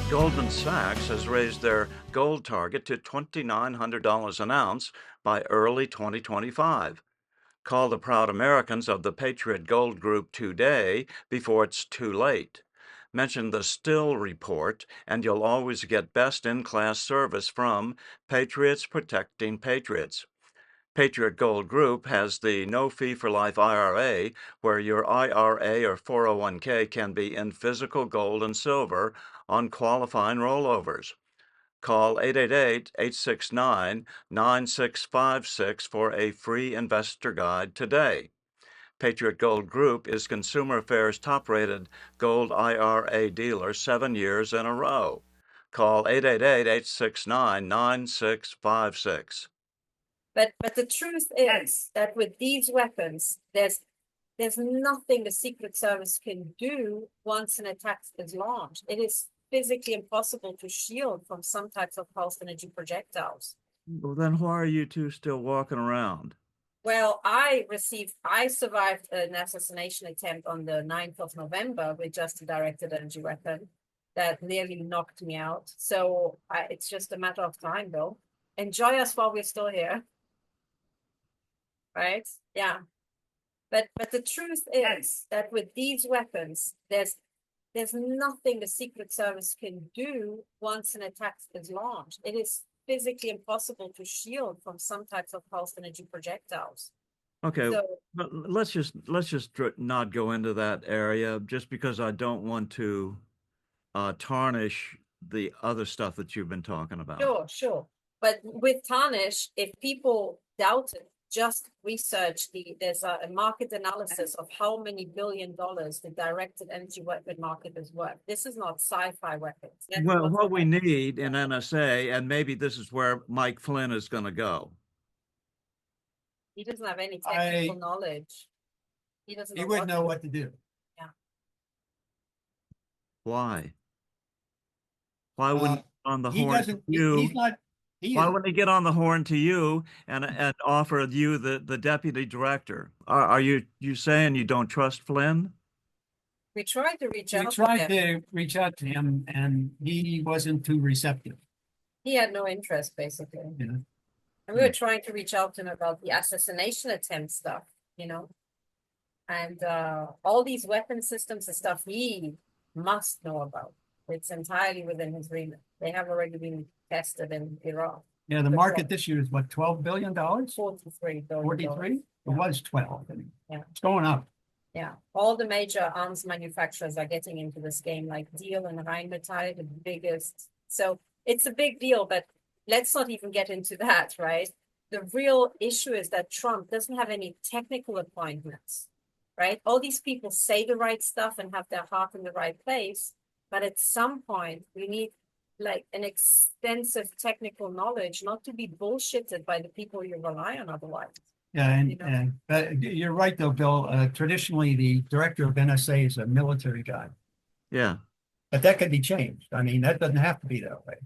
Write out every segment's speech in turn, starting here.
Goldman Sachs has raised their gold target to $2,900 an ounce by early 2025. Call the proud Americans of the Patriot Gold Group today before it's too late. Mention the Still Report, and you'll always get best in class service from Patriots Protecting Patriots. Patriot Gold Group has the no fee for life IRA, where your IRA or 401k can be in physical gold and silver on qualifying rollovers. Call 888-869-9656 for a free investor guide today. Patriot Gold Group is Consumer Affairs top-rated gold IRA dealer 7 years in a row. Call 888-869-9656. But the truth is that with these weapons, there's nothing the Secret Service can do once an attack is launched. It is physically impossible to shield from some types of pulse energy projectiles. Well, then why are you two still walking around? Well, I survived an assassination attempt on the 9th of November with just a directed energy weapon that nearly knocked me out. So it's just a matter of time, though. Enjoy us while we're still here. Right? Yeah. But the truth is that with these weapons, there's nothing the Secret Service can do once an attack is launched. It is physically impossible to shield from some types of pulse energy projectiles. Okay, So, but let's just not go into that area just because I don't want to tarnish the other stuff that you've been talking about. sure. But with tarnish, if people doubt it, just research there's a market analysis of how many $1 billion the directed energy weapon market is worth. This is not sci-fi weapons. Well, what we need in NSA, and maybe this is where Mike Flynn is going to go. He doesn't have any technical knowledge. He wouldn't know what to do. Yeah. Why? Why wouldn't he get on the He horn doesn't. to you? He's not. Why wouldn't he get on the horn to you and offer you the deputy director? Are you saying you don't trust Flynn? We tried to reach out. We tried to reach out to him, and he wasn't too receptive. He had no interest, basically. Yeah. And we were trying to reach out to him about the assassination attempt stuff, and all these weapon systems and stuff he must know about. It's entirely within his remit. They have already been tested in Iraq. Yeah, the market this year is what, $12 billion? 43 billion. 43? It was 12. Yeah. It's going up. Yeah, all the major arms manufacturers are getting into this game, like Diehl and Rheinmetall, the biggest. So it's a big deal, but let's not even get into that, right? The real issue is that Trump doesn't have any technical appointments, right? All these people say the right stuff and have their heart in the right place, but at some point we need like an extensive technical knowledge, not to be bullshitted by the people you rely on otherwise. Yeah, and you're right though, Bill. Traditionally, the director of NSA is a military guy. Yeah. But that could be changed. I mean, that doesn't have to be that way.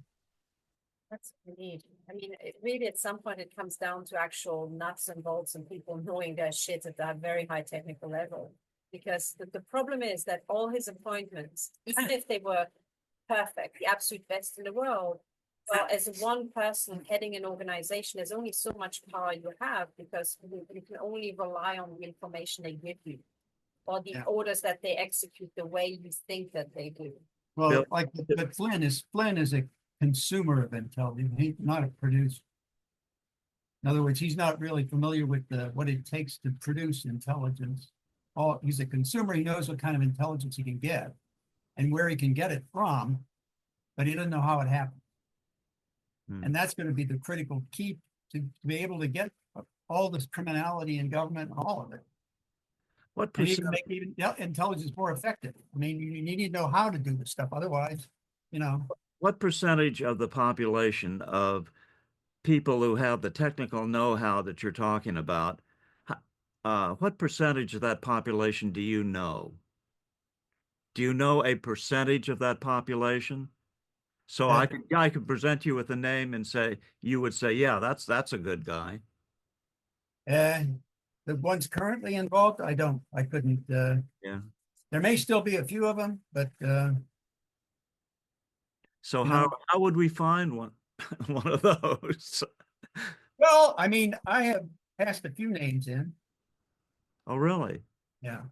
That's what we need. I mean, really, at some point, it comes down to actual nuts and bolts and people knowing their shit at that very high technical level. Because the problem is that all his appointments, even if they were perfect, the absolute best in the world, well, as one person heading an organization, there's only so much power you have because you can only rely on the information they give you or the orders that they execute the way you think that they do. Well, but Flynn is a consumer of intelligence. He's not a producer. In other words, he's not really familiar with what it takes to produce intelligence. He's a consumer. He knows what kind of intelligence he can get and where he can get it from, but he doesn't know how it happens. And that's going to be the critical key to be able to get all this criminality in government and all of it. What and even make intelligence more effective. I mean, you need to know how to do this stuff. Otherwise, What percentage of the population of people who have the technical know-how that you're talking about, what percentage of that population do you know? Do you know a percentage of that population? So I could present you with a name and you would say, yeah, that's a good guy. And the ones currently involved, I couldn't. Yeah. There may still be a few of them, but So You how know? how would we find one one of those? Well, I mean, I have passed a few names in. Oh, really? Yeah.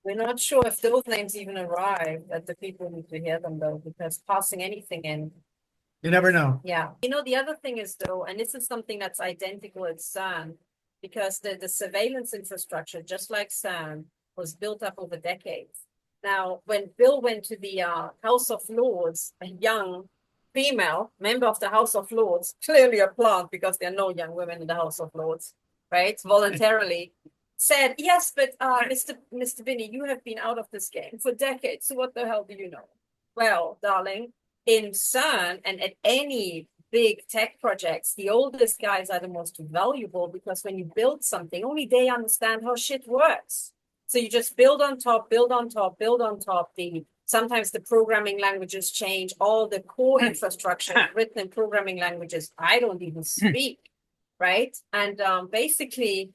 We're not sure if those names even arrive at the people who need to hear them though, because passing anything in. You never know. Yeah, the other thing is though, and this is something that's identical at CERN, because the surveillance infrastructure, just like CERN, was built up over decades. Now, when Bill went to the House of Lords, a young female member of the House of Lords, clearly a plant because there are no young women in the House of Lords, right? Voluntarily said, yes, but Mr. Binney, you have been out of this game for decades. So what the hell do you know? Well, darling, in CERN and at any big tech projects, the oldest guys are the most valuable because when you build something, only they understand how shit works. So you just build on top, build on top, build on top. Sometimes the programming languages change. All the core infrastructure written in programming languages I don't even speak, right? And basically,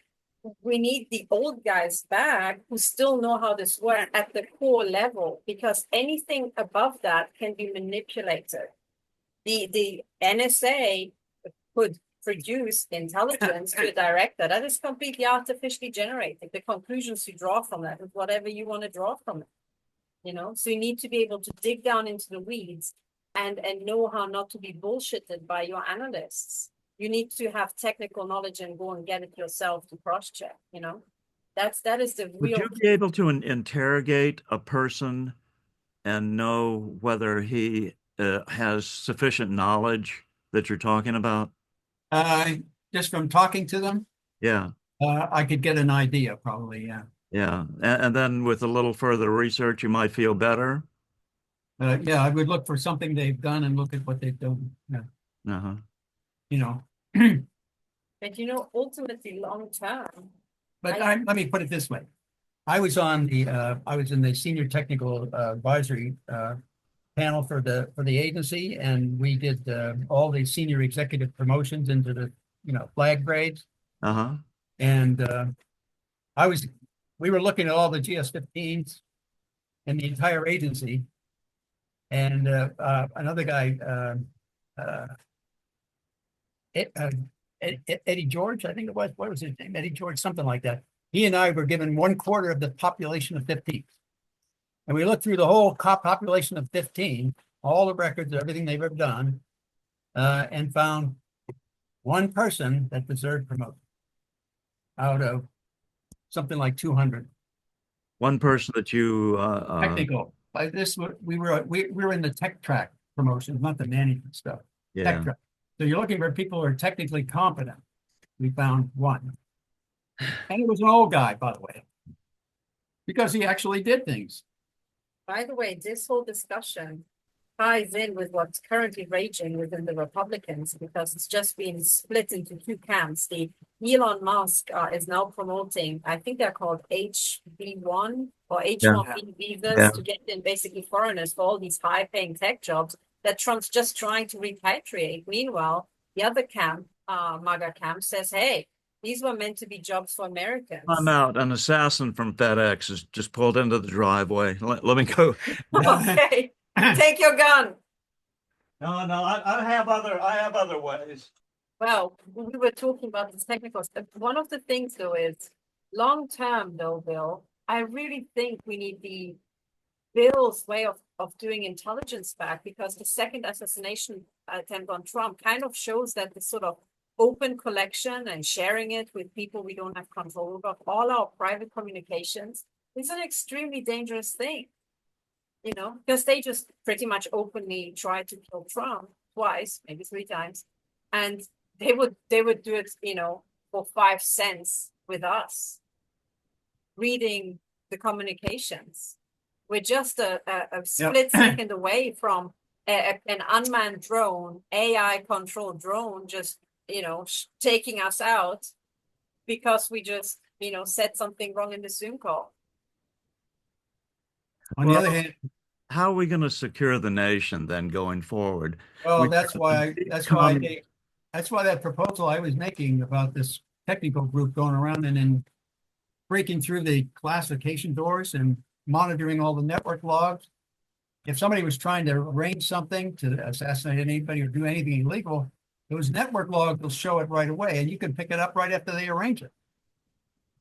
we need the old guys back who still know how this works at the core level, because anything above that can be manipulated. The NSA could produce intelligence to a director that is completely artificially generated. The conclusions you draw from that is whatever you want to draw from it. So you need to be able to dig down into the weeds and know how not to be bullshitted by your analysts. You need to have technical knowledge and go and get it yourself to cross-check. That is the Would real. you be able to interrogate a person and know whether he has sufficient knowledge that you're talking about? Just from talking to them, Yeah, I could get an idea probably, yeah. yeah. And then with a little further research, you might feel better. Yeah, I would look for something they've done and look at what they've done. Yeah. Uh-huh. You know, But ultimately long term. but let me put it this way. I was in the senior technical advisory panel for the agency, and we did all the senior executive promotions into the flag grades. Uh-huh. And we were looking at all the GS-15s in the entire agency, and another guy, Eddie George, I think it was. What was his name? Eddie George, something like that. He and I were given 1/4 of the population of 15. And we looked through the whole population of 15, all the records, everything they've ever done, and found one person that deserved promotion out of something like 200. One person that you Technical. By this, we were in the tech track promotions, not the management stuff. yeah. Tech track. So you're looking for people who are technically competent. We found one. And it was an old guy, by the way, because he actually did things. By the way, this whole discussion ties in with what's currently raging within the Republicans, because it's just been split into two camps. The Elon Musk is now promoting, I think they're called HB1 or H1B visas to get in basically foreigners for all these high-paying tech jobs that Trump's just trying to repatriate. Meanwhile, the other camp, MAGA camp, says, hey, these were meant to be jobs for Americans. I'm out. An assassin from FedEx has just pulled into the driveway. Let me go. Okay, take your gun. No, I have other ways. Well, we were talking about this technical stuff. One of the things though is long term though, Bill, I really think we need the Bill's way of doing intelligence back, because the second assassination attempt on Trump kind of shows that the sort of open collection and sharing it with people we don't have control over, all our private communications, is an extremely dangerous thing. Because they just pretty much openly tried to kill Trump twice, maybe 3 times, and they would do it, for 5 cents with us, reading the communications. We're just a split second away from an unmanned drone, AI controlled drone, just taking us out because we just said something wrong in the Zoom call. On the other hand, how are we going to secure the nation then going forward? well, that's why that proposal I was making about this technical group going around and then breaking through the classification doors and monitoring all the network logs if somebody was trying to arrange something to assassinate anybody or do anything illegal, those network logs will show it right away, and you can pick it up right after they arrange it.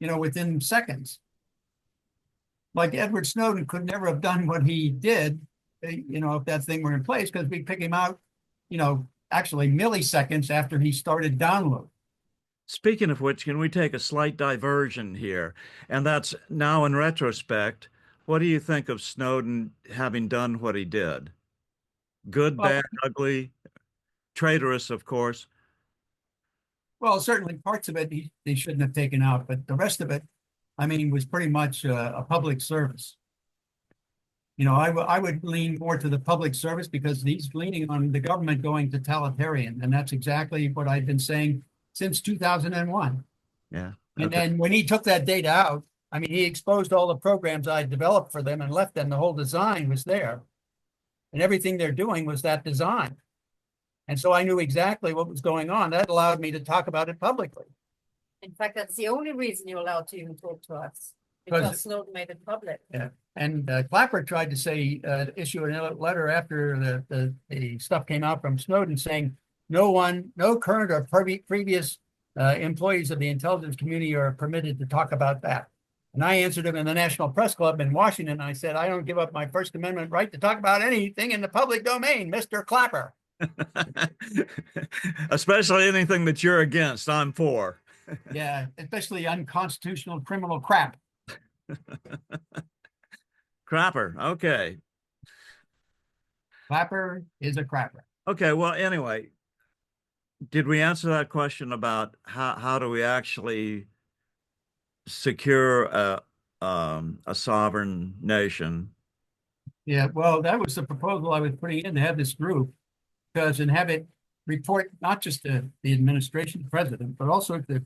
Within seconds. Like Edward Snowden could never have done what he did, if that thing were in place, because we pick him out, actually milliseconds after he started downloading. Speaking of which, can we take a slight diversion here? And that's now in retrospect, what do you think of Snowden having done what he did? Good, Well, bad, ugly, traitorous, of course. well, certainly parts of it he shouldn't have taken out, but the rest of it, I mean, was pretty much a public service. I would lean more to the public service because he's leaning on the government going totalitarian, and that's exactly what I've been saying since 2001. Yeah. And Okay. then when he took that data out, I mean, he exposed all the programs I developed for them and left them. The whole design was there, and everything they're doing was that design. And so I knew exactly what was going on. That allowed me to talk about it publicly. In fact, that's the only reason you're allowed to even talk to us, Because- because Snowden made it public. Yeah. And Clapper tried to say, issue a letter after the stuff came out from Snowden saying no current or previous employees of the intelligence community are permitted to talk about that. And I answered him in the National Press Club in Washington. I said, I don't give up my First Amendment right to talk about anything in the public domain, Mr. Clapper. Especially anything that you're against, I'm for. Yeah, especially unconstitutional criminal crap. Crapper. Okay. Clapper is a crapper. Okay. Well, anyway, did we answer that question about how do we actually secure a sovereign nation? Yeah, well, that was the proposal I was putting in to have this group, and have it report not just to the administration, the president, but also to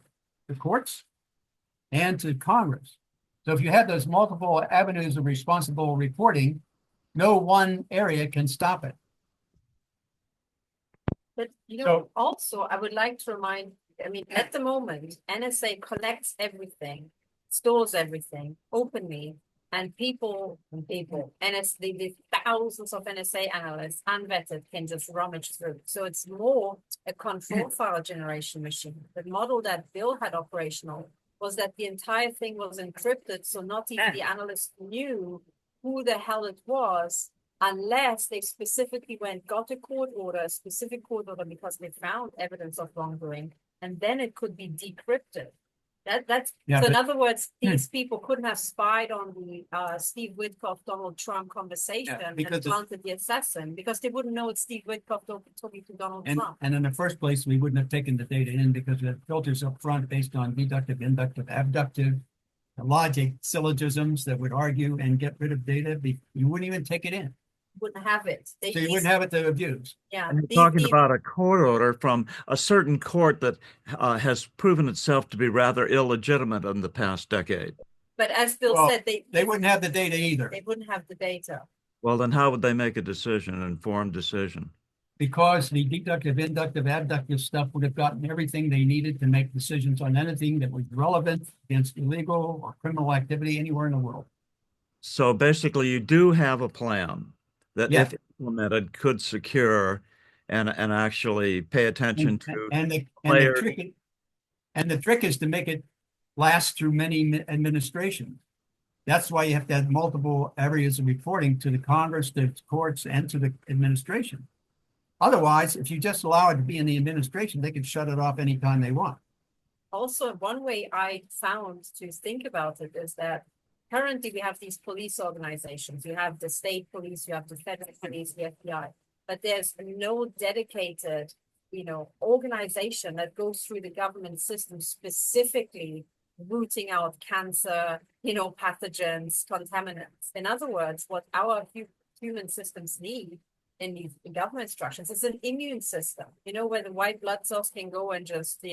the courts and to Congress. So if you have those multiple avenues of responsible reporting, no one area can stop it. But So- also, I would like to remind, I mean, at the moment, NSA collects everything, stores everything openly, and the thousands of NSA analysts, unvetted, can just rummage through. So it's more a control file generation machine. The model that Bill had operational was that the entire thing was encrypted, so not even the analysts knew who the hell it was, unless they specifically got a specific court order, because they found evidence of wrongdoing, and then it could be decrypted. So in other words, these people couldn't have spied on the Steve Witkoff, Donald Trump conversation and planted the assassin, because they wouldn't know it's Steve Witkoff talking to Donald Trump. And in the first place, we wouldn't have taken the data in because we had filters up front based on deductive, inductive, abductive logic, syllogisms that would argue and get rid of data. You wouldn't even take it in. Wouldn't have it. So you wouldn't have it to abuse. Yeah. And you're talking about a court order from a certain court that has proven itself to be rather illegitimate in the past decade. But as Bill said, they wouldn't have the data either. They wouldn't have the data. Well, then how would they make a decision, an informed decision? Because the deductive, inductive, abductive stuff would have gotten everything they needed to make decisions on anything that was relevant against illegal or criminal activity anywhere in the world. So basically, you do have a plan that, if implemented, could secure and actually pay attention to players. The trick is to make it last through many administrations. That's why you have to have multiple areas of reporting to the Congress, the courts, and to the administration. Otherwise, if you just allow it to be in the administration, they can shut it off anytime they want. Also, one way I found to think about it is that currently we have these police organizations. You have the state police, you have the federal police, the FBI, but there's no dedicated, organization that goes through the government system specifically rooting out cancer, pathogens, contaminants. In other words, what our human systems need in these government structures is an immune system, where the white blood cells can go and just,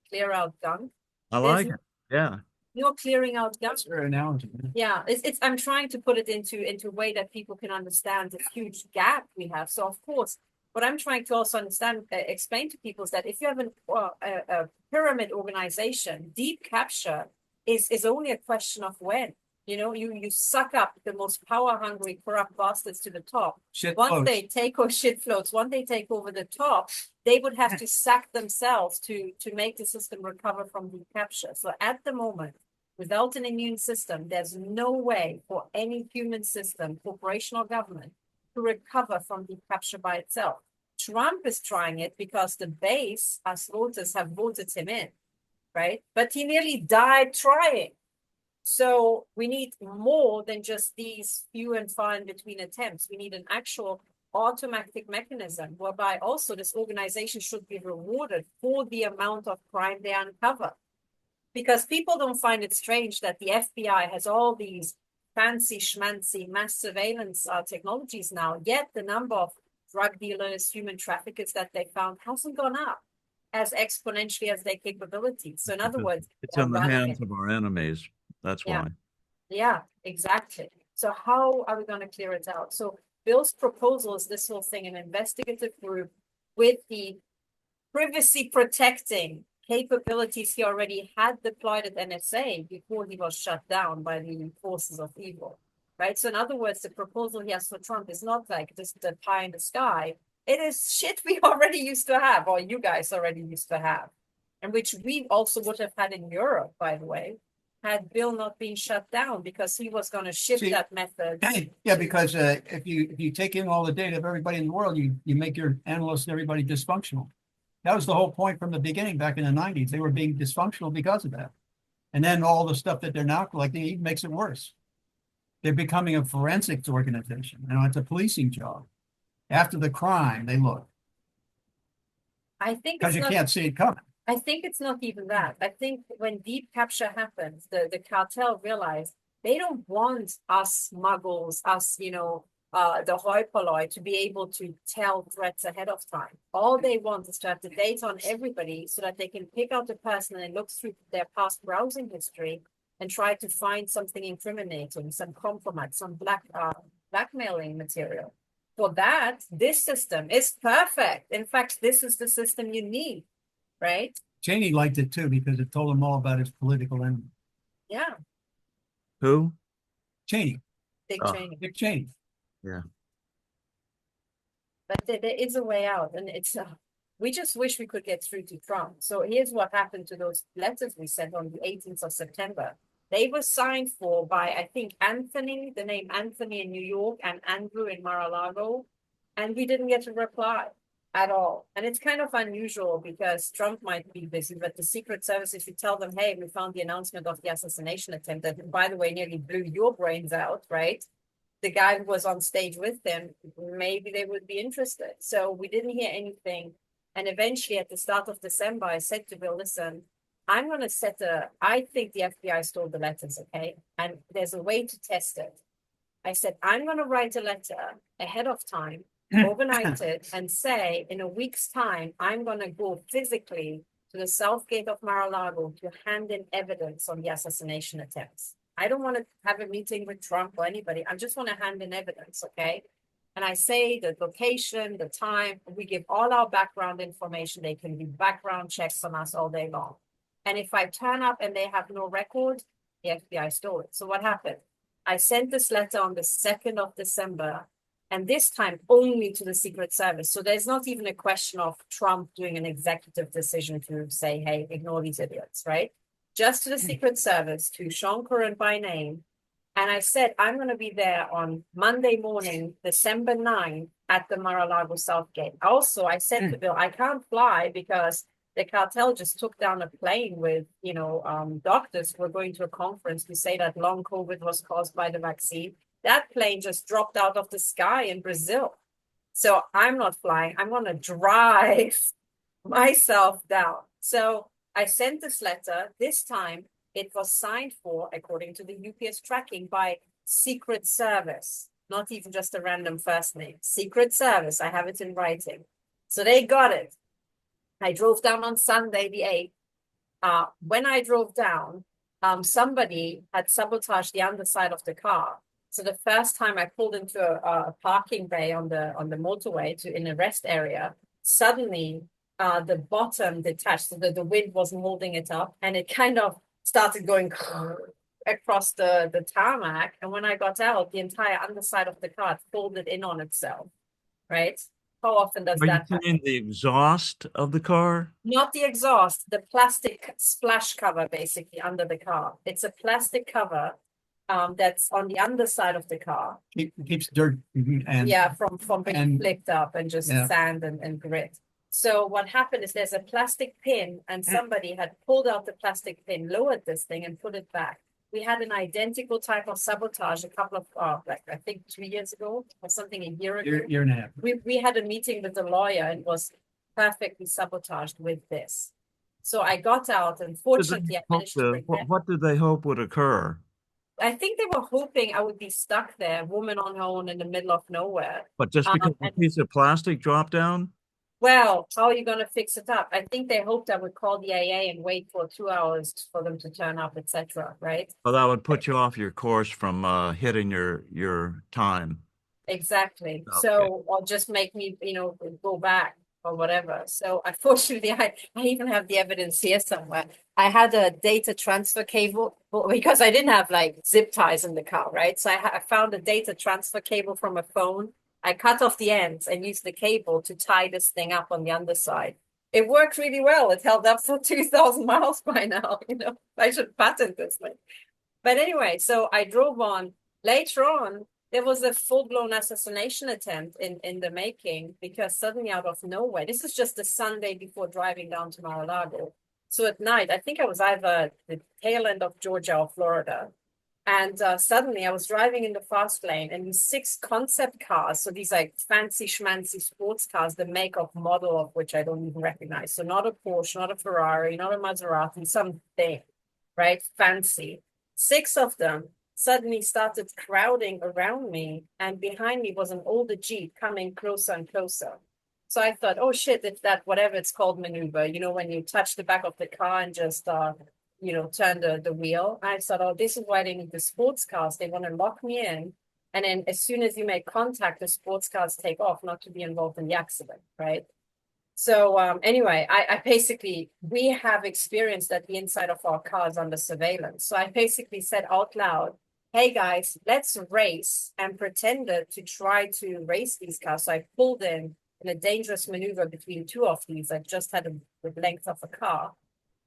clear out gunk. I like it. Yeah. You're clearing out gunk. That's your analogy. Yeah, I'm trying to put it into a way that people can understand the huge gap we have. So of course, what I'm trying to also explain to people is that if you have a pyramid organization, deep capture is only a question of when. You know, you suck up the most power-hungry, corrupt bastards to the top. Shit Once floats. they take over shit floats, once they take over the top, they would have to sack themselves to make the system recover from deep capture. So at the moment, without an immune system, there's no way for any human system, corporation or government, to recover from deep capture by itself. Trump is trying it because the base, us voters, have voted him in, right? But he nearly died trying. So we need more than just these few and far in between attempts. We need an actual automatic mechanism whereby also this organization should be rewarded for the amount of crime they uncover. Because people don't find it strange that the FBI has all these fancy schmancy mass surveillance technologies now, yet the number of drug dealers, human traffickers that they found hasn't gone up as exponentially as their capabilities. So in other words, It's they're in the running hands it. of our enemies. That's Yeah. why. Yeah, exactly. So how are we going to clear it out? So Bill's proposal is this whole thing, an investigative group with the privacy protecting capabilities he already had deployed at NSA before he was shut down by the forces of evil, right? So in other words, the proposal he has for Trump is not like just the pie in the sky. It is shit we already used to have, or you guys already used to have, and which we also would have had in Europe, by the way, had Bill not been shut down because he was going to ship See, that method. Yeah, because if you take in all the data of everybody in the world, you make your analysts and everybody dysfunctional. That was the whole point from the beginning back in the 90s. They were being dysfunctional because of that. And then all the stuff that they're now collecting even makes it worse. They're becoming a forensics organization. You know, it's a policing job. After the crime, they look. I think Because it's you not, can't see it coming. I think it's not even that. I think when deep capture happens, the cartel realize they don't want us muggles, us, the hoi polloi to be able to tell threats ahead of time. All they want is to have the data on everybody so that they can pick out the person and look through their past browsing history and try to find something incriminating, some compromise, some blackmailing material. For that, this system is perfect. In fact, this is the system you need, right? Cheney liked it too because it told him all about his political enemy. Yeah, Who? Cheney, Dick Oh. Cheney. Dick Cheney. Yeah. But there is a way out, and it's we just wish we could get through to Trump. So here's what happened to those letters we sent on the 18th of September. They were signed for by, I think, Anthony, the name Anthony in New York, and Andrew in Mar-a-Lago, and we didn't get a reply at all. And it's kind of unusual because Trump might be busy, but the Secret Service, if you tell them, hey, we found the announcement of the assassination attempt that, by the way, nearly blew your brains out, right? The guy who was on stage with them, maybe they would be interested. So we didn't hear anything. And eventually at the start of December, I said to Bill, listen, I'm going to I think the FBI stole the letters, okay? And there's a way to test it. I said, I'm going to write a letter ahead of time, overnight it, and say, in a week's time, I'm going to go physically to the south gate of Mar-a-Lago to hand in evidence on the assassination attempts. I don't want to have a meeting with Trump or anybody. I just want to hand in evidence, okay? And I say the location, the time, we give all our background information. They can do background checks on us all day long. And if I turn up and they have no record, the FBI stole it. So what happened? I sent this letter on the 2nd of December, and this time only to the Secret Service. So there's not even a question of Trump doing an executive decision to say, hey, ignore these idiots, right? Just to the Secret Service, to Sean Curran by name. And I said, I'm going to be there on Monday morning, December 9th at the Mar-a-Lago South Gate. Also, I said to Bill, I can't fly because the cartel just took down a plane with, doctors who were going to a conference to say that long COVID was caused by the vaccine. That plane just dropped out of the sky in Brazil. So I'm not flying. I'm going to drive myself down. So I sent this letter. This time it was signed for, according to the UPS tracking, by Secret Service, not even just a random first name. Secret Service. I have it in writing. So they got it. I drove down on Sunday, the 8th. When I drove down, somebody had sabotaged the underside of the car. So the first time I pulled into a parking bay on the motorway in a rest area, suddenly the bottom detached so that the wind wasn't holding it up, and it kind of started going across the tarmac. And when I got out, the entire underside of the car folded in on itself, right? How often does Are you that happen? saying the exhaust of the car? Not the exhaust, the plastic splash cover basically under the car. It's a plastic cover that's on the underside of the car. Keeps dirt and Yeah, from being and- flicked up and just yeah. sand and grit. So what happened is there's a plastic pin and somebody had pulled out the plastic pin, lowered this thing and put it back. We had an identical type of sabotage a couple of, like I think 2 years ago or something, a year ago. year and a half. We had a meeting with the lawyer and was perfectly sabotaged with this. So I got out and fortunately I managed to bring that. What did they hope would occur? I think they were hoping I would be stuck there, woman on her own in the middle of nowhere. But just because a and- piece of plastic dropped down? Well, how are you going to fix it up? I think they hoped I would call the AA and wait for 2 hours for them to turn up, etc. Right? Well, that would put you off your course from hitting your time. Exactly. Okay. So, or just make me, go back or whatever. So, unfortunately, I even have the evidence here somewhere. I had a data transfer cable because I didn't have like zip ties in the car, right? So, I found a data transfer cable from a phone. I cut off the ends and used the cable to tie this thing up on the underside. It worked really well. It held up for 2,000 miles by now. I should patent this thing. But anyway, so I drove on. Later on, there was a full-blown assassination attempt in the making because suddenly out of nowhere, this is just the Sunday before driving down to Mar-a-Lago. So at night, I think I was either the tail end of Georgia or Florida. And suddenly I was driving in the fast lane and these 6 concept cars, so these like fancy schmancy sports cars, the make of model of which I don't even recognize. So not a Porsche, not a Ferrari, not a Maserati, something, right? Fancy. 6 of them suddenly started crowding around me, and behind me was an older Jeep coming closer and closer. So I thought, oh shit, it's that whatever it's called maneuver, when you touch the back of the car and just turn the wheel. I thought, oh, this is why they need the sports cars. They want to lock me in. And then as soon as you make contact, the sports cars take off, not to be involved in the accident, right? So anyway, I basically, we have experienced that the inside of our cars under surveillance. So I basically said out loud, hey guys, let's race, and pretended to try to race these cars. So I pulled in a dangerous maneuver between 2 of these. I just had the length of a car.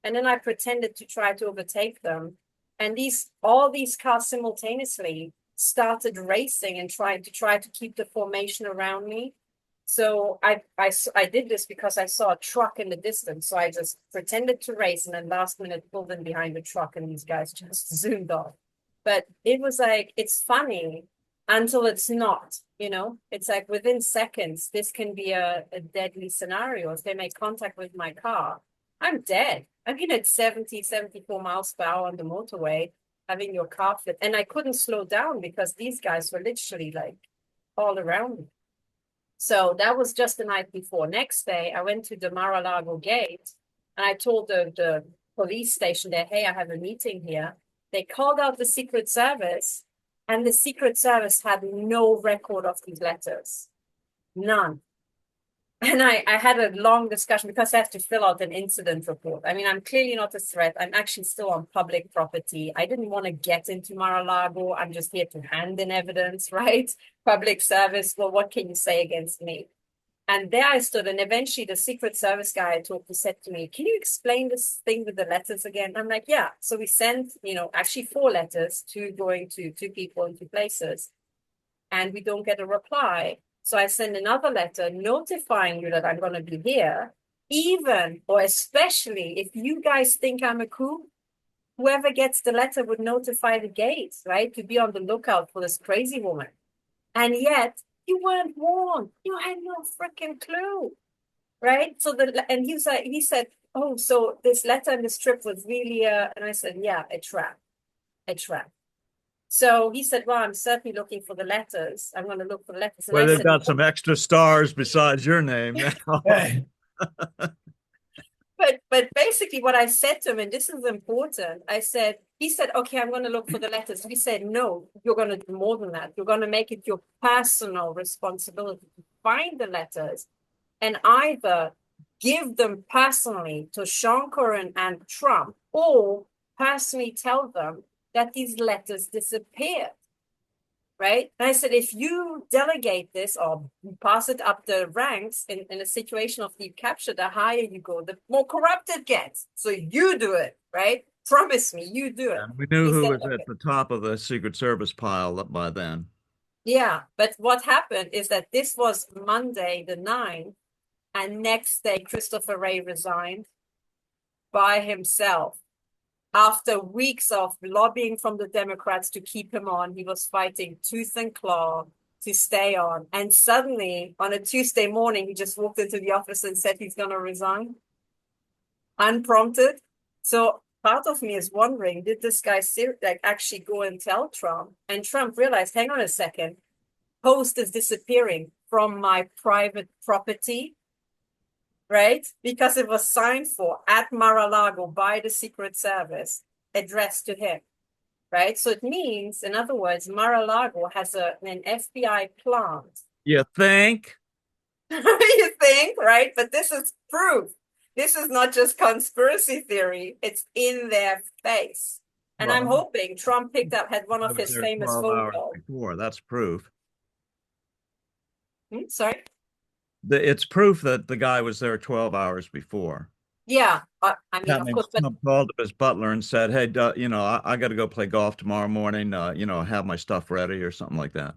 And then I pretended to try to overtake them. And all these cars simultaneously started racing and trying to keep the formation around me. So I did this because I saw a truck in the distance. So I just pretended to race and then last minute pulled in behind the truck and these guys just zoomed off. But it was like, it's funny until it's not, it's like within seconds, this can be a deadly scenario. If they make contact with my car, I'm dead. I mean, at 70, 74 miles per hour on the motorway, having your car flip. And I couldn't slow down because these guys were literally like all around me. So that was just the night before. Next day, I went to the Mar-a-Lago gate and I told the police station there, hey, I have a meeting here. They called out the Secret Service and the Secret Service had no record of these letters. None. And I had a long discussion because I have to fill out an incident report. I mean, I'm clearly not a threat. I'm actually still on public property. I didn't want to get into Mar-a-Lago. I'm just here to hand in evidence, right? Public service. Well, what can you say against me? And there I stood, and eventually the Secret Service guy I talked to said to me, can you explain this thing with the letters again? I'm like, yeah. So we sent, actually 4 letters, 2 going to 2 people in 2 places, and we don't get a reply. So I send another letter notifying you that I'm going to be here, even or especially if you guys think I'm a coup, whoever gets the letter would notify the gates, right? To be on the lookout for this crazy woman. And yet you weren't warned. You had no freaking clue, right? So he said, oh, so this letter and this trip was really and I said, yeah, a trap. So he said, well, I'm certainly looking for the letters. I'm going to look for the letters. And Well, they've said, got some extra stars besides your name now. Hey, But basically what I said to him, and this is important, he said, okay, I'm going to look for the letters. We said, no, you're going to do more than that. You're going to make it your personal responsibility to find the letters and either give them personally to Sean Curran and Trump or personally tell them that these letters disappeared. Right? And I said, if you delegate this or pass it up the ranks in a situation of deep capture, the higher you go, the more corrupt it gets. So you do it, right? Promise me, you do it. And we knew He who said, was okay. at the top of the Secret Service pile up by then. Yeah, but what happened is that this was Monday the 9th, and next day Christopher Wray resigned by himself. After weeks of lobbying from the Democrats to keep him on, he was fighting tooth and claw to stay on. And suddenly, on a Tuesday morning, he just walked into the office and said he's going to resign, unprompted. So part of me is wondering, did this guy actually go and tell Trump? And Trump realized, hang on a second, Post is disappearing from my private property, right? Because it was signed for at Mar-a-Lago by the Secret Service, addressed to him, right? So it means, in other words, Mar-a-Lago has an FBI plant. You think? You think, right? But this is proof. This is not just conspiracy theory. It's in their face. And I'm Well, hoping Trump had one I of was his there famous 12 phone hours calls. before. That's proof. Sorry? It's proof that the guy was there 12 hours before. Yeah, I mean, That of means course, but Trump called up his butler and said, "Hey, I got to go play golf tomorrow morning. Have my stuff ready or something like that."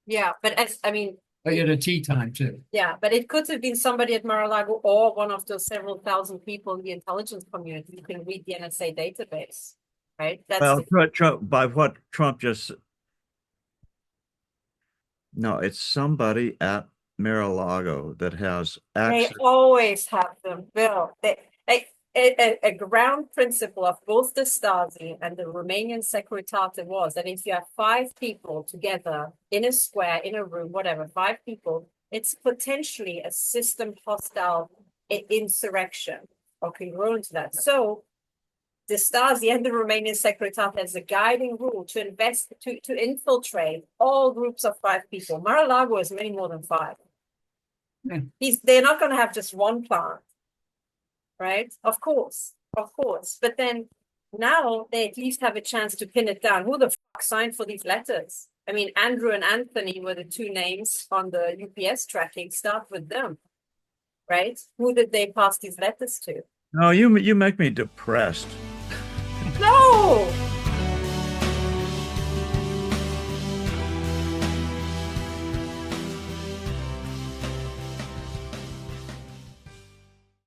yeah, but I mean, But at a tea time too. yeah, but it could have been somebody at Mar-a-Lago or one of those several thousand people in the intelligence community who can read the NSA database, right? Well, Trump, by what Trump just no, it's somebody at Mar-a-Lago that has They access. always have them, Bill. A ground principle of both the Stasi and the Romanian Securitate was that if you have 5 people together in a square, in a room, whatever, 5 people, it's potentially a system hostile insurrection or congruent to that. So the Stasi and the Romanian Securitate has a guiding rule to infiltrate all groups of 5 people. Mar-a-Lago is many more than 5. They're not going to have just one plant, right? Of course. But then now they at least have a chance to pin it down. Who the fuck signed for these letters? I mean, Andrew and Anthony were the 2 names on the UPS tracking. Start with them, right? Who did they pass these letters to? No, you make me depressed. No,